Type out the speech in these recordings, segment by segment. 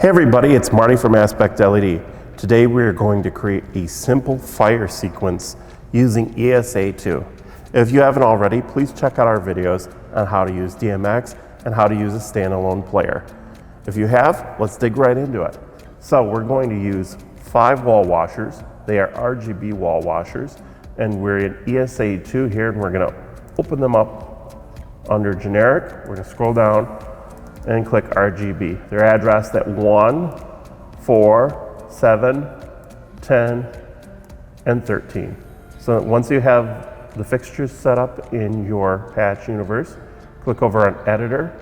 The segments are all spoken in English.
Hey everybody, it's Marty from Aspect LED. Today we are going to create a simple fire sequence using ESA2. If you haven't already, please check out our videos on how to use DMX and how to use a standalone player. If you have, let's dig right into it. So we're going to use 5 wall washers. They are RGB wall washers, and we're in ESA2 here, and we're going to open them up under generic. We're going to scroll down and click RGB. They're addressed at 1, 4, 7, 10, and 13. So once you have the fixtures set up in your patch universe, click over on editor.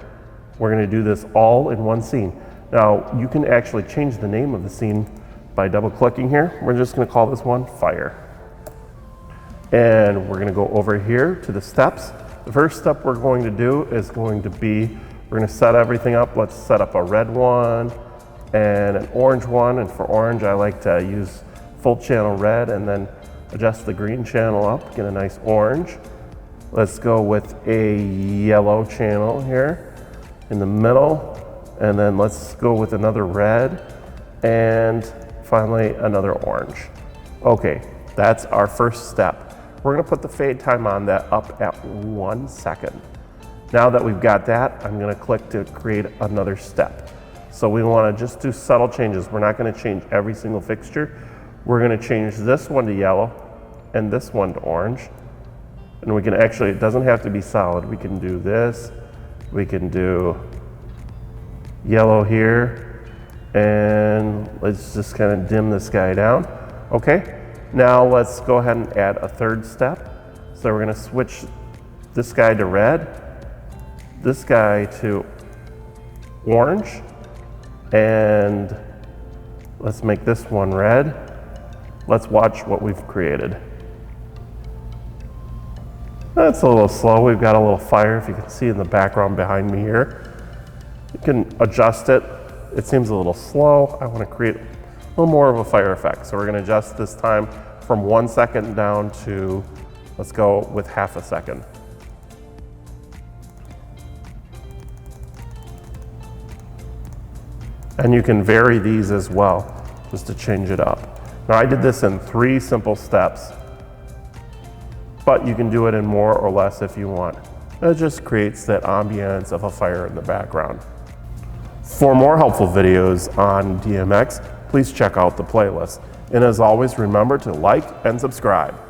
We're going to do this all in one scene. Now you can actually change the name of the scene by double clicking here. We're just going to call this one fire. And we're going to go over here to the steps. The first step we're going to do is going to be, we're going to set everything up. Let's set up a red one and an orange one. And for orange, I like to use full channel red and then adjust the green channel up, get a nice orange. Let's go with a yellow channel here in the middle. And then let's go with another red and finally another orange. Okay, that's our first step. We're going to put the fade time on that up at 1 second. Now that we've got that, I'm going to click to create another step. So we want to just do subtle changes. We're not going to change every single fixture. We're going to change this one to yellow and this one to orange. And we can actually, it doesn't have to be solid. We can do this. We can do yellow here. And let's just kind of dim this guy down. Okay. Now let's go ahead and add a third step. So we're going to switch this guy to red, this guy to orange, and let's make this one red. Let's watch what we've created. That's a little slow. We've got a little fire, if you can see in the background behind me here. You can adjust it. It seems a little slow. I want to create a little more of a fire effect. So we're going to adjust this time from 1 second down to, let's go with half a second. And you can vary these as well, just to change it up. Now I did this in 3 simple steps, but you can do it in more or less if you want. It just creates that ambience of a fire in the background. For more helpful videos on DMX, please check out the playlist. And as always, remember to like and subscribe.